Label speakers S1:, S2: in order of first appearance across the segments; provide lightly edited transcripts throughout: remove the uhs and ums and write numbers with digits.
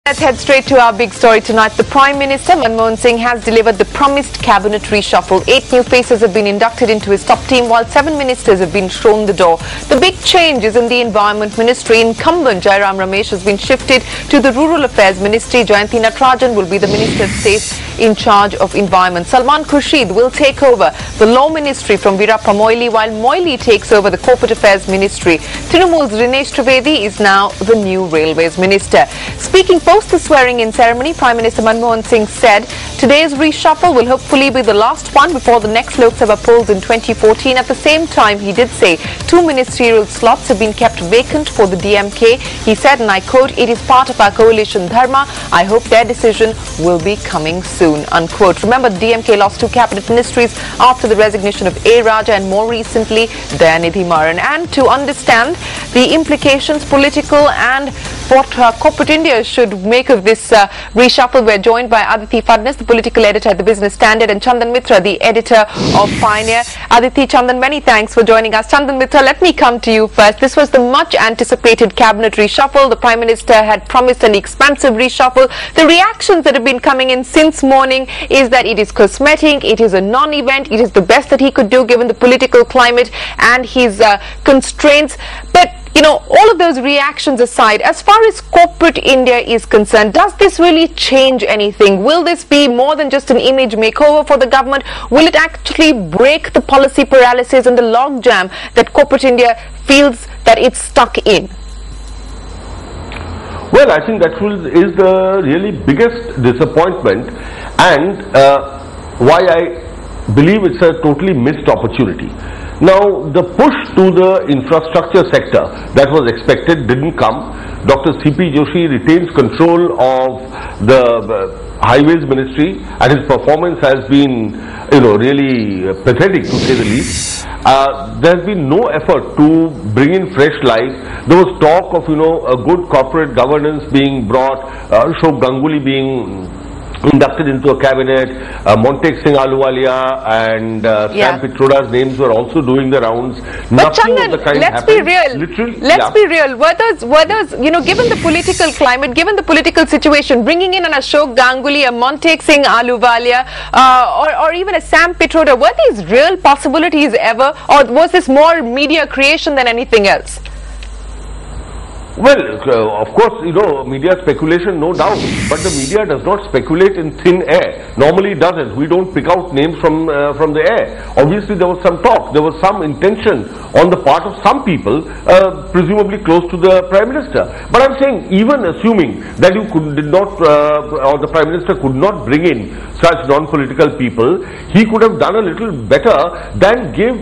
S1: Let's head straight to our big story tonight. The Prime Minister, Manmohan Singh, has delivered the promised cabinet reshuffle. 8 new faces have been inducted into his top team, while 7 ministers have been shown the door. The big change is in the Environment Ministry. Incumbent Jairam Ramesh has been shifted to the Rural Affairs Ministry. Jayanti Natarajan will be the Minister of State in charge of Environment. Salman Khurshid will take over the Law Ministry from Veerappa Moily, while Moily takes over the Corporate Affairs Ministry. Trinamool's Rinesh Trivedi is now the new Railways Minister. Speaking post the swearing-in ceremony, Prime Minister Manmohan Singh said today's reshuffle will hopefully be the last one before the next Lok Sabha polls in 2014. At the same time, he did say 2 ministerial slots have been kept vacant for the DMK. He said, and I quote, "It is part of our coalition dharma. I hope their decision will be coming soon," unquote. Remember, the DMK lost 2 cabinet ministries after the resignation of A. Raja and more recently Dayanidhi Maran. And to understand the implications, political and what corporate India should make of this reshuffle, we're joined by Aditi Phadnis, the political editor at the Business Standard, and Chandan Mitra, the editor of Pioneer. Aditi, Chandan, many thanks for joining us. Chandan Mitra, let me come to you first. This was the much anticipated cabinet reshuffle. The Prime Minister had promised an expansive reshuffle. The reactions that have been coming in since morning is that it is cosmetic, it is a non-event, it is the best that he could do given the political climate and his constraints. But you know, all of those reactions aside, as far as corporate India is concerned, does this really change anything? Will this be more than just an image makeover for the government? Will it actually break the policy paralysis and the logjam that corporate India feels that it's stuck in?
S2: Well, I think that is the really biggest disappointment, and why I believe it's a totally missed opportunity. Now, the push to the infrastructure sector that was expected didn't come. Dr. C.P. Joshi retains control of the Highways Ministry, and his performance has been, really pathetic, to say the least. There has been no effort to bring in fresh life. There was talk of, a good corporate governance being brought, Ashok Ganguly being inducted into a cabinet, Montek Singh Ahluwalia and Sam Pitroda's names were also doing the rounds.
S1: But Chandan, let's be real. Let's be real. Were those, given the political climate, given the political situation, bringing in an Ashok Ganguly, a Montek Singh Ahluwalia, or even a Sam Pitroda, were these real possibilities ever, or was this more media creation than anything else?
S2: Well, of course, media speculation, no doubt, but the media does not speculate in thin air. Normally it doesn't. We don't pick out names from the air. Obviously there was some talk, there was some intention on the part of some people, presumably close to the Prime Minister. But I'm saying, even assuming that you did not, or the Prime Minister could not bring in such non-political people, he could have done a little better than give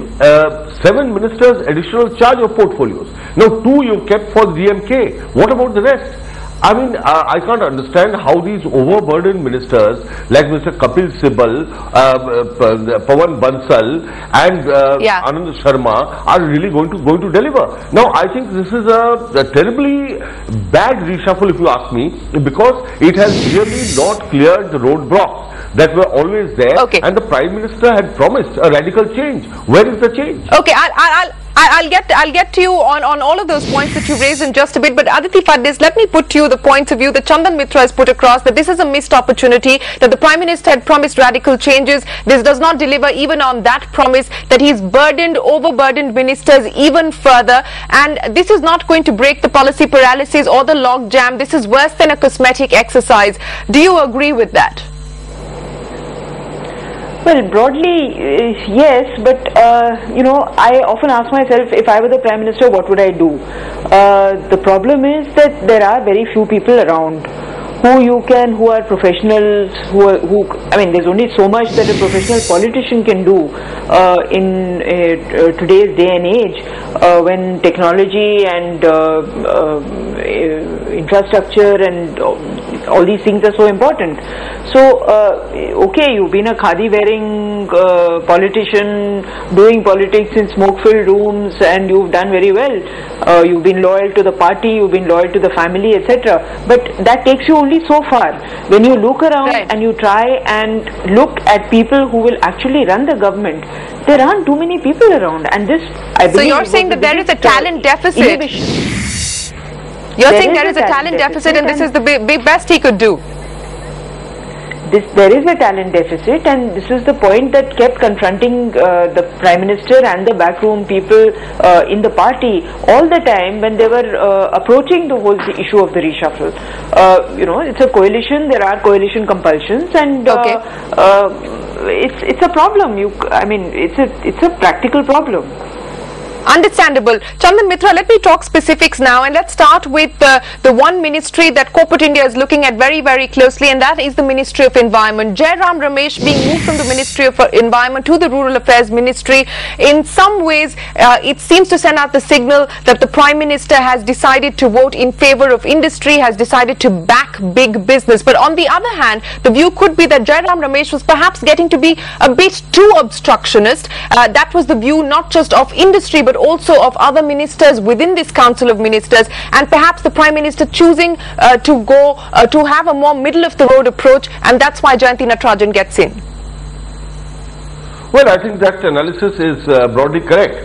S2: 7 ministers additional charge of portfolios. Now 2 you've kept for the DMK. What about the rest? I mean, I can't understand how these overburdened ministers like Mr. Kapil Sibal, Pawan Bansal and Anand Sharma are really going to deliver. Now, I think this is a terribly bad reshuffle, if you ask me, because it has really not cleared the roadblocks that were always there, and the Prime Minister had promised a radical change. Where is the change?
S1: Okay, I'll get to you on all of those points that you raised in just a bit, but Aditi Phadnis, let me put to you the points of view that Chandan Mitra has put across, that this is a missed opportunity, that the Prime Minister had promised radical changes. This does not deliver even on that promise, that he's overburdened ministers even further, and this is not going to break the policy paralysis or the logjam. This is worse than a cosmetic exercise. Do you agree with that?
S3: Well, broadly, yes, but, I often ask myself, if I were the Prime Minister, what would I do? The problem is that there are very few people around who are professionals, there's only so much that a professional politician can do in today's day and age, when technology and infrastructure and all these things are so important. So, okay, you've been a khadi wearing politician doing politics in smoke-filled rooms, and you've done very well. You've been loyal to the party, you've been loyal to the family, etc. But that takes you only so far. When you look around and you try and look at people who will actually run the government, there aren't too many people around, and this, I believe,
S1: so you're saying that there is a talent deficit.
S3: Inhibition.
S1: You're saying there is a talent deficit and this is the best he could do.
S3: There is a talent deficit, and this is the point that kept confronting the Prime Minister and the backroom people in the party all the time when they were approaching the whole issue of the reshuffle. You know, it's a coalition, there are coalition compulsions, and it's a problem. I mean, it's a practical problem.
S1: Understandable. Chandan Mitra, let me talk specifics now, and let's start with the one ministry that corporate India is looking at very, very closely, and that is the Ministry of Environment. Jairam Ramesh being moved from the Ministry of Environment to the Rural Affairs Ministry. In some ways, it seems to send out the signal that the Prime Minister has decided to vote in favor of industry, has decided to back big business. But on the other hand, the view could be that Jairam Ramesh was perhaps getting to be a bit too obstructionist. That was the view not just of industry, but also of other ministers within this Council of Ministers, and perhaps the Prime Minister choosing to have a more middle of the road approach, and that's why Jayanti Natarajan gets in.
S2: Well, I think that analysis is broadly correct.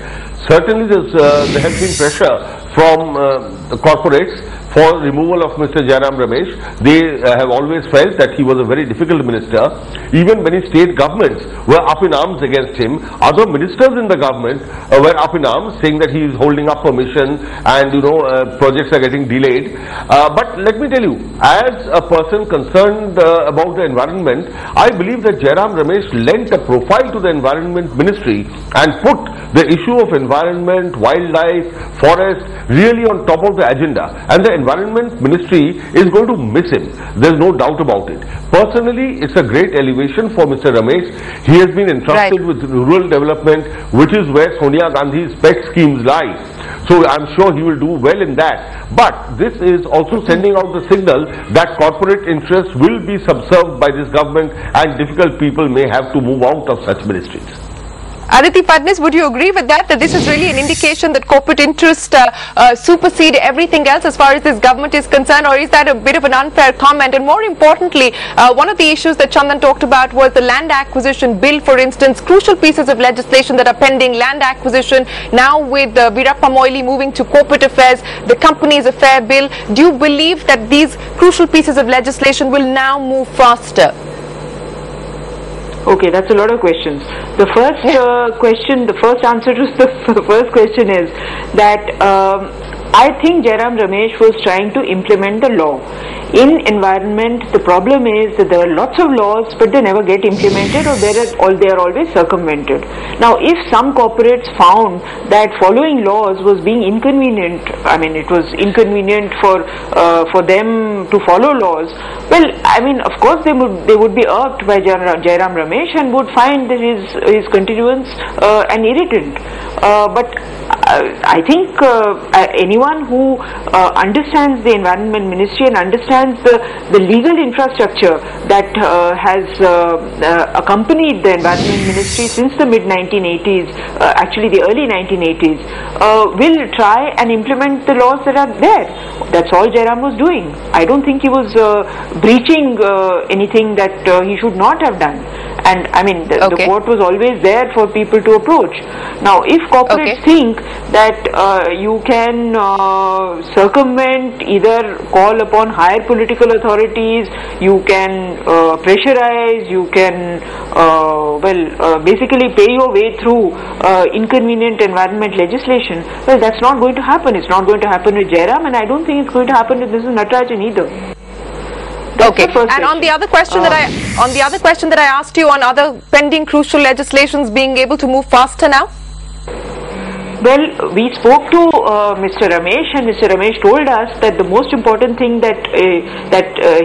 S2: Certainly there has been pressure from the corporates for removal of Mr. Jairam Ramesh. They have always felt that he was a very difficult minister. Even many state governments were up in arms against him. Other ministers in the government were up in arms, saying that he is holding up permission and projects are getting delayed. But let me tell you, as a person concerned about the environment, I believe that Jairam Ramesh lent a profile to the Environment Ministry and put the issue of environment, wildlife, forest really on top of the agenda, and the Environment Ministry is going to miss him. There's no doubt about it. Personally, it's a great elevation for Mr. Ramesh. He has been entrusted with rural development, which is where Sonia Gandhi's pet schemes lie. So I'm sure he will do well in that. But this is also sending out the signal that corporate interests will be subserved by this government, and difficult people may have to move out of such ministries.
S1: Aditi Phadnis, would you agree with that this is really an indication that corporate interests supersede everything else as far as this government is concerned, or is that a bit of an unfair comment? And more importantly, one of the issues that Chandan talked about was the land acquisition bill, for instance, crucial pieces of legislation that are pending, land acquisition, now with Veerappa Moily moving to corporate affairs, the companies affair bill. Do you believe that these crucial pieces of legislation will now move faster?
S3: Okay, that's a lot of questions. The first the first answer to the first question is that I think Jairam Ramesh was trying to implement the law. In environment, the problem is that there are lots of laws, but they never get implemented, or they are always circumvented. Now, if some corporates found that following laws was being inconvenient, I mean, it was inconvenient for them to follow laws, well, I mean, of course they would be irked by Jairam Ramesh and would find his continuance an irritant. But I think anyone who understands the Environment Ministry and understands the legal infrastructure that has accompanied the Environment Ministry since the mid-1980s, actually the early 1980s, will try and implement the laws that are there. That's all Jairam was doing. I don't think he was breaching anything that he should not have done. And I mean, the court was always there for people to approach. Now, if corporates think that you can circumvent, either call upon higher political authorities, you can pressurize, you can basically pay your way through inconvenient environment legislation, well, that's not going to happen. It's not going to happen with Jairam, and I don't think it's going to happen with Mrs. Natarajan either.
S1: Okay, and on the other question that I asked you on other pending crucial legislations being able to move faster now?
S3: Well, we spoke to Mr. Ramesh, and Mr. Ramesh told us that the most important thing that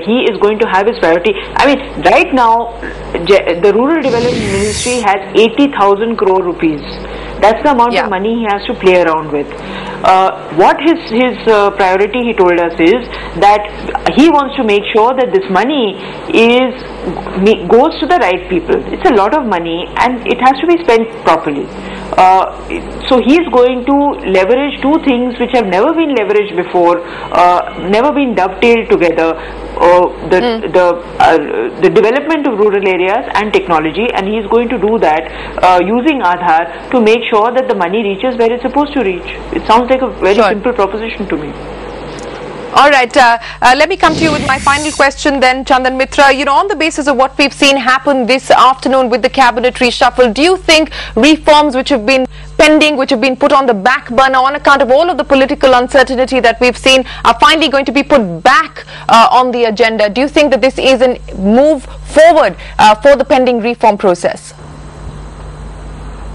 S3: he is going to have is priority. I mean, right now, the Rural Development Ministry has 80,000 crore rupees. That's the amount of money he has to play around with. What his priority, he told us, is that he wants to make sure that this money goes to the right people. It's a lot of money, and it has to be spent properly. So he is going to leverage two things which have never been leveraged before, never been dovetailed together: the development of rural areas and technology, and he is going to do that using Aadhaar to make sure that the money reaches where it's supposed to reach. It sounds like a very simple proposition to me.
S1: All right, let me come to you with my final question then, Chandan Mitra. You know, on the basis of what we've seen happen this afternoon with the cabinet reshuffle, do you think reforms which have been pending, which have been put on the back burner on account of all of the political uncertainty that we've seen, are finally going to be put back on the agenda? Do you think that this is a move forward for the pending reform process?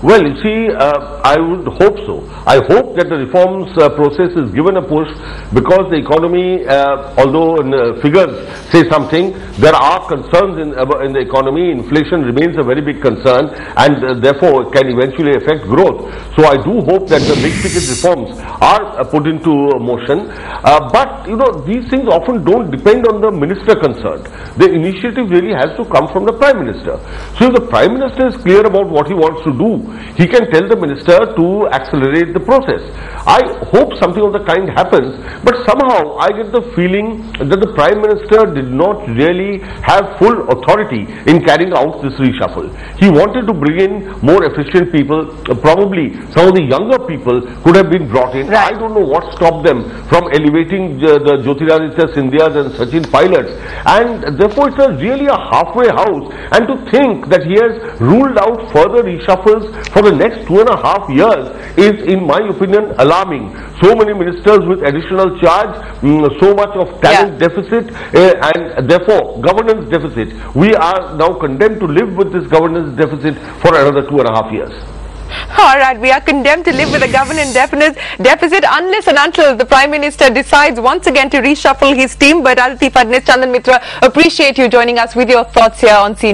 S2: Well, you see, I would hope so. I hope that the reforms process is given a push because the economy, although figures say something, there are concerns in the economy. Inflation remains a very big concern and therefore can eventually affect growth. So I do hope that the big ticket reforms are put into motion. But, you know, these things often don't depend on the minister concerned. The initiative really has to come from the Prime Minister. So if the Prime Minister is clear about what he wants to do, he can tell the minister to accelerate the process. I hope something of the kind happens, but somehow I get the feeling that the Prime Minister did not really have full authority in carrying out this reshuffle. He wanted to bring in more efficient people. Probably some of the younger people could have been brought in.
S1: Right.
S2: I don't know what stopped them from elevating the Jyotiraditya Scindias and Sachin pilots, and therefore it's really a halfway house. And to think that he has ruled out further reshuffles for the next 2.5 years is, in my opinion, alarming. So many ministers with additional charge, so much of talent deficit and therefore governance deficit. We are now condemned to live with this governance deficit for another 2.5 years.
S1: All right, we are condemned to live with a governance deficit unless and until the Prime Minister decides once again to reshuffle his team. But Aditi Phadnis, Chandan Mitra, appreciate you joining us with your thoughts here on CNBC.